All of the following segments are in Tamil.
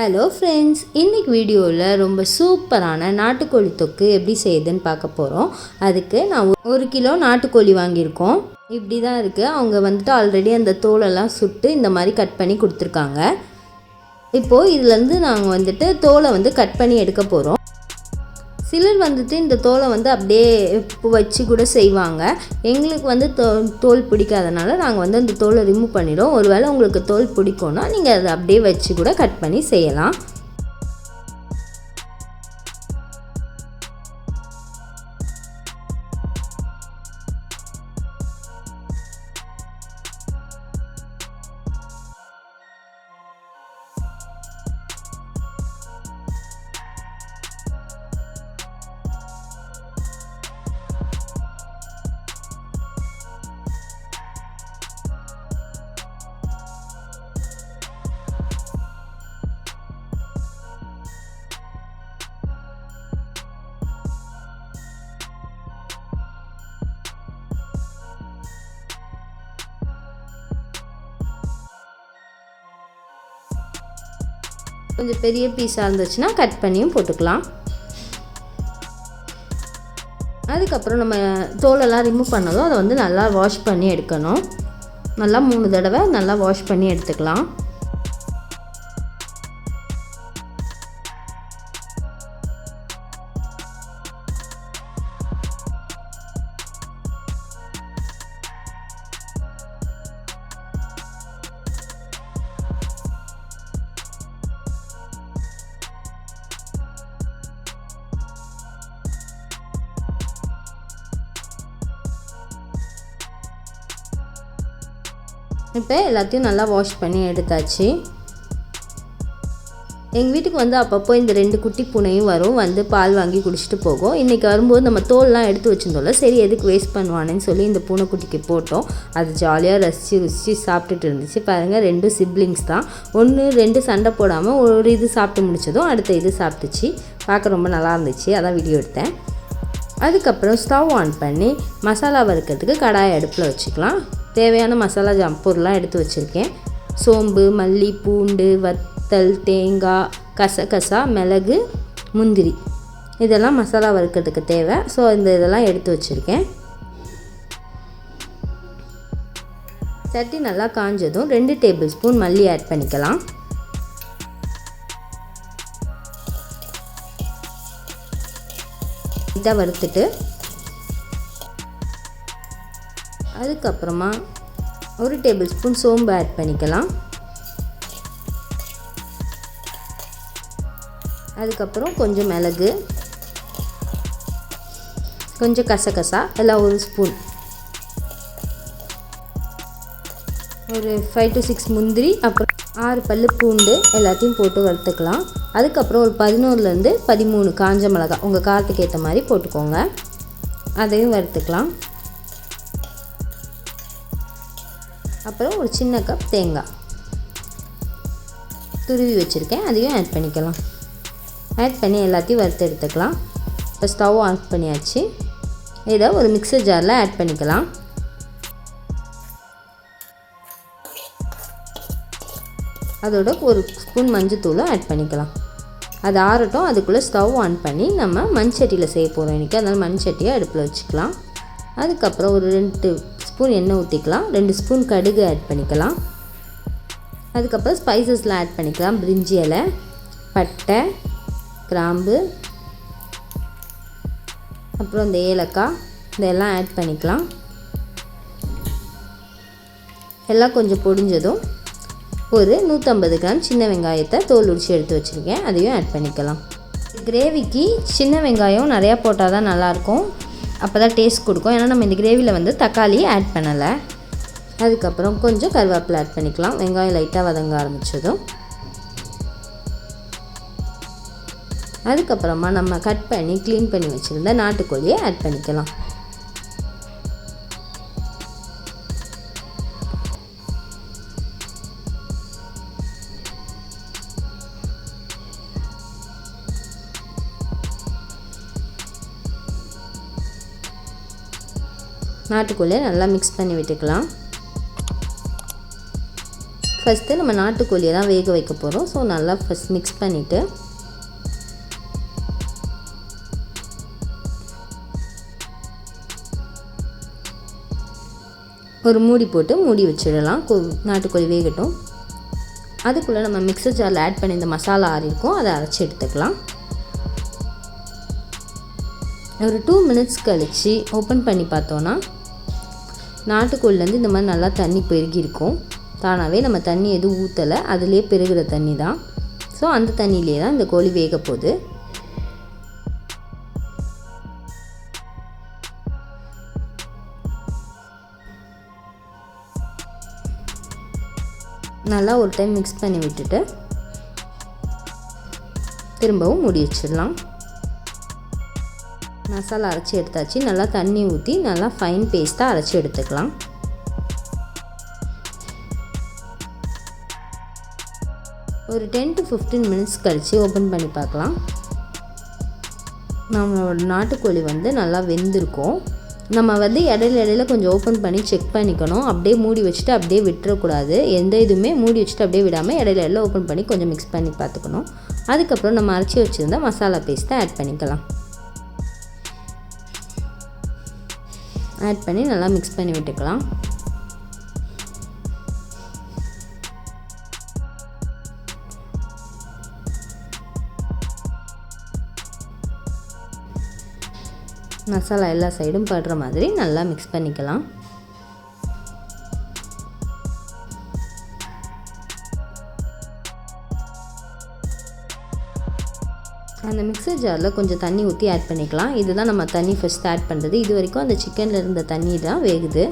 ஹலோ ஃப்ரெண்ட்ஸ், இன்றைக்கி வீடியோவில் ரொம்ப சூப்பரான நாட்டுக்கோழி தொக்கு எப்படி செய்யுதுன்னு பார்க்க போகிறோம். அதுக்கு நான் 1 கிலோ நாட்டுக்கோழி வாங்கியிருக்கோம். இப்படி தான் இருக்குது. அவங்க வந்துட்டு ஆல்ரெடி அந்த தோலெல்லாம் சுட்டு இந்த மாதிரி கட் பண்ணி கொடுத்துருக்காங்க. இப்போது இதுலேருந்து நாங்கள் வந்துட்டு தோலை கட் பண்ணி எடுக்க போகிறோம். சிலர் வந்துட்டு இந்த தோலை அப்படியே வச்சு கூட செய்வாங்க. எங்களுக்கு தோல் பிடிக்காதனால நாங்கள் அந்த தோலை ரிமூவ் பண்ணிடுவோம். ஒருவேளை உங்களுக்கு தோல் பிடிக்கும்னா நீங்கள் அதை அப்படியே வச்சு கூட கட் பண்ணி செய்யலாம். கொஞ்சம் பெரிய பீஸாக இருந்துச்சுன்னா கட் பண்ணியும் போட்டுக்கலாம். அதுக்கப்புறம் நம்ம தோலெல்லாம் ரிமூவ் பண்ணதும் அதை நல்லா வாஷ் பண்ணி எடுக்கணும். நல்லா 3 தடவை நல்லா வாஷ் பண்ணி எடுத்துக்கலாம். இப்போ எல்லாத்தையும் நல்லா வாஷ் பண்ணி எடுத்தாச்சு. எங்கள் வீட்டுக்கு அப்பப்போ இந்த 2 குட்டி பூனையும் வரும், பால் வாங்கி குடிச்சிட்டு போகும். இன்றைக்கி வரும்போது நம்ம தோல்லாம் எடுத்து வச்சுருந்தோம்ல, சரி எதுக்கு வேஸ்ட் பண்ணுவானேன்னு சொல்லி இந்த பூனைக்குட்டிக்கு போட்டோம். அது ஜாலியாக ருசித்து சாப்பிட்டுட்டு இருந்துச்சு. பாருங்கள், 2 சிப்ளிங்ஸ் தான். 1 2 சண்டை போடாமல் ஒரு இது சாப்பிட்டு முடிச்சதும் அடுத்த இது சாப்பிட்டுச்சு. பார்க்க ரொம்ப நல்லா இருந்துச்சு, அதான் வீடியோ எடுத்தேன். அதுக்கப்புறம் ஸ்டவ் ஆன் பண்ணி மசாலா வறுக்கிறதுக்கு கடாயை அடுப்பில் வச்சுக்கலாம். தேவையான மசாலா பொருள்லாம் எடுத்து வச்சுருக்கேன். சோம்பு, மல்லி, பூண்டு, வத்தல், தேங்காய், கசகசா, மிளகு, முந்திரி, இதெல்லாம் மசாலா வறுக்கிறதுக்கு தேவை. ஸோ இதெல்லாம் எடுத்து வச்சுருக்கேன். சட்டி நல்லா காஞ்சதும் 2 டேபிள் ஸ்பூன் மல்லி ஆட் பண்ணிக்கலாம். இதை வறுத்துட்டு அதுக்கப்புறமா 1 டேபிள் ஸ்பூன் சோம்பு ஆட் பண்ணிக்கலாம். அதுக்கப்புறம் கொஞ்சம் மிளகு, கொஞ்சம் கசகசா எல்லாம் 1 ஸ்பூன், ஒரு 5 to 6 முந்திரி, அப்புறம் 6 பல்லு பூண்டு எல்லாத்தையும் போட்டு வறுத்துக்கலாம். அதுக்கப்புறம் ஒரு 11லேருந்து 13 காஞ்ச மிளகாய் உங்கள் காரத்துக்கு ஏற்ற மாதிரி போட்டுக்கோங்க. அதையும் வறுத்துக்கலாம். அப்புறம் ஒரு சின்ன கப் தேங்காய் துருவி வச்சுருக்கேன், அதையும் ஆட் பண்ணிக்கலாம். ஆட் பண்ணி எல்லாத்தையும் வறுத்து எடுத்துக்கலாம். இப்போ ஸ்டவ் ஆஃப் பண்ணியாச்சு. இதை ஒரு மிக்சர் ஜாரில் ஆட் பண்ணிக்கலாம். அதோட 1 ஸ்பூன் மஞ்சத்தூளும் ஆட் பண்ணிக்கலாம். அது ஆறட்டும். அதுக்குள்ளே ஸ்டவ் ஆன் பண்ணி நம்ம மண் சட்டியில் செய்ய போகிறோம் இன்றைக்கி. அதனால் மண் சட்டியை அடுப்பில் வச்சுக்கலாம். அதுக்கப்புறம் ஒரு 2 ஸ்பூன் எண்ணெய் ஊற்றிக்கலாம். 2 ஸ்பூன் கடுகு ஆட் பண்ணிக்கலாம். அதுக்கப்புறம் ஸ்பைசஸ்லாம் ஆட் பண்ணிக்கலாம். பிரிஞ்சி இலை, பட்டை, கிராம்பு, அப்புறம் இந்த ஏலக்காய், இதெல்லாம் ஆட் பண்ணிக்கலாம். எல்லாம் கொஞ்சம் பொடிஞ்சதும் ஒரு 150 கிராம் சின்ன வெங்காயத்தை தோல் உரித்து எடுத்து வச்சுருக்கேன், அதையும் ஆட் பண்ணிக்கலாம். கிரேவிக்கு சின்ன வெங்காயம் நிறையா போட்டால் தான் நல்லாயிருக்கும், அப்போ தான் டேஸ்ட் கொடுக்கும். ஏன்னா நம்ம இந்த கிரேவியில் தக்காளி ஆட் பண்ணலை. அதுக்கப்புறம் கொஞ்சம் கருவேப்பிலை ஆட் பண்ணிக்கலாம். வெங்காயம் லைட்டாக வதங்க ஆரம்பித்ததும் அதுக்கப்புறமா நம்ம கட் பண்ணி க்ளீன் பண்ணி வச்சுருந்த நாட்டுக்கோழியை ஆட் பண்ணிக்கலாம். நாட்டுக்கோழியை நல்லா மிக்ஸ் பண்ணி விட்டுக்கலாம். ஃபஸ்ட்டு நம்ம நாட்டுக்கோழியை தான் வேக வைக்க போகிறோம். ஸோ நல்லா ஃபஸ்ட் மிக்ஸ் பண்ணிவிட்டு ஒரு மூடி போட்டு மூடி வச்சிடலாம். நாட்டுக்கோழி வேகட்டும். அதுக்குள்ளே நம்ம மிக்சர் ஜாரில் ஆட் பண்ணி இந்த மசாலா ஆறிருக்கும், அதை அரைச்சி எடுத்துக்கலாம். ஒரு 2 மினிட்ஸ் கழித்து ஓப்பன் பண்ணி பார்த்தோன்னா நாட்டுக்கோழிலேருந்து இந்த மாதிரி நல்லா தண்ணி பெருகியிருக்கும். தானாகவே நம்ம தண்ணி எதுவும் ஊற்றலை, அதுலேயே பெருகிற தண்ணி தான். ஸோ அந்த தண்ணியிலே தான் இந்த கோழி வேக போகுது. நல்லா ஒரு டைம் மிக்ஸ் பண்ணி விட்டுட்டு திரும்பவும் மூடி வச்சிடலாம். மசாலா அரைச்சி எடுத்தாச்சு. நல்லா தண்ணி ஊற்றி நல்லா ஃபைன் பேஸ்ட்டாக அரைச்சி எடுத்துக்கலாம். ஒரு 10 to 15 மினிட்ஸ் கழித்து ஓப்பன் பண்ணி பார்க்கலாம். நம்மளோட நாட்டுக்கோழி நல்லா வெந்திருக்கும். நம்ம இடையில கொஞ்சம் ஓப்பன் பண்ணி செக் பண்ணிக்கணும். அப்படியே மூடி வச்சுட்டு அப்படியே விட்டுறக்கூடாது. எந்த இதுவுமே மூடி வச்சுட்டு அப்படியே விடாமல் இடையில ஓப்பன் பண்ணி கொஞ்சம் மிக்ஸ் பண்ணி பார்த்துக்கணும். அதுக்கப்புறம் நம்ம அரைச்சி வச்சுருந்த மசாலா பேஸ்ட்டை ஆட் பண்ணிக்கலாம். ஆட் பண்ணி நல்லா மிக்ஸ் பண்ணி விட்டுக்கலாம். மசாலா எல்லா சைடும் படுற மாதிரி நல்லா மிக்ஸ் பண்ணிக்கலாம். அந்த மிக்சர் ஜாரில் கொஞ்சம் தண்ணி ஊற்றி ஆட் பண்ணிக்கலாம். இதுதான் நம்ம தண்ணி ஃபஸ்ட் ஆட் பண்ணுறது. இது வரைக்கும் அந்த சிக்கனில் இருந்த தண்ணி தான் வேகுது.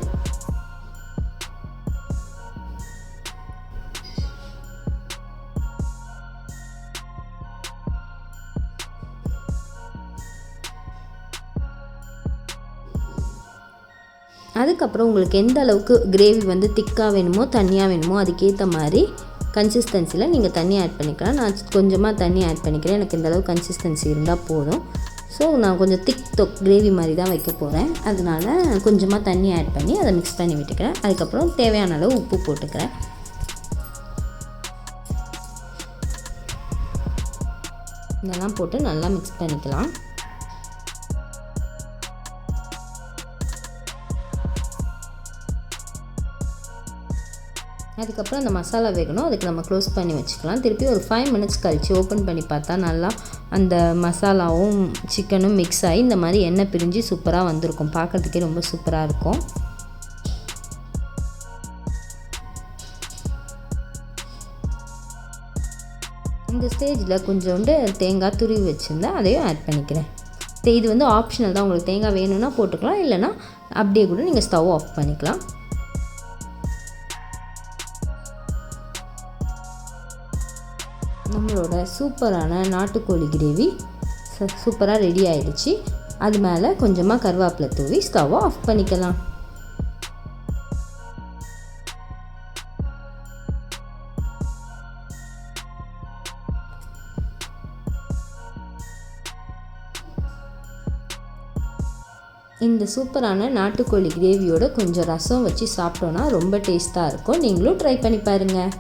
அதுக்கப்புறம் உங்களுக்கு எந்த அளவுக்கு கிரேவி திக்காக வேணுமோ தண்ணியாக வேணுமோ அதுக்கேற்ற மாதிரி கன்சிஸ்டன்சியில் நீங்கள் தண்ணி ஆட் பண்ணிக்கலாம். நான் கொஞ்சமாக தண்ணி ஆட் பண்ணிக்கிறேன். எனக்கு இந்த அளவு கன்சிஸ்டன்சி இருந்தால் போதும். ஸோ நான் கொஞ்சம் திக் கிரேவி மாதிரி தான் வைக்க போகிறேன். அதனால் கொஞ்சமாக தண்ணி ஆட் பண்ணி அதை மிக்ஸ் பண்ணி விட்டுக்கிறேன். அதுக்கப்புறம் தேவையான அளவு உப்பு போட்டுக்கிறேன். இதெல்லாம் போட்டு நல்லா மிக்ஸ் பண்ணிக்கலாம். அதுக்கப்புறம் அந்த மசாலா வேகணும். அதுக்கு நம்ம க்ளோஸ் பண்ணி வச்சுக்கலாம். திருப்பி ஒரு 5 மினிட்ஸ் கழித்து ஓப்பன் பண்ணி பார்த்தா நல்லா அந்த மசாலாவும் சிக்கனும் மிக்ஸ் ஆகி இந்த மாதிரி எண்ணெய் பிரிஞ்சு சூப்பராக வந்திருக்கும். பார்க்குறதுக்கே ரொம்ப சூப்பராக இருக்கும். இந்த ஸ்டேஜில் கொஞ்சோண்டு தேங்காய் துருவி வச்சுருந்தேன், அதையும் ஆட் பண்ணிக்கிறேன். இது ஆப்ஷனல் தான். உங்களுக்கு தேங்காய் வேணும்னா போட்டுக்கலாம், இல்லைனா அப்படியே கூட நீங்கள் ஸ்டவ் ஆஃப் பண்ணிக்கலாம். நம்மளோட சூப்பரான நாட்டுக்கோழி கிரேவி சூப்பராக ரெடி ஆகிடுச்சு. அது மேலே கொஞ்சமாக கருவேப்பிலை தூவி ஸ்டவ்வை ஆஃப் பண்ணிக்கலாம். இந்த சூப்பரான நாட்டுக்கோழி கிரேவியோட கொஞ்சம் ரசம் வச்சு சாப்பிட்டோன்னா ரொம்ப டேஸ்ட்டாக இருக்கும். நீங்களும் ட்ரை பண்ணி பாருங்கள்.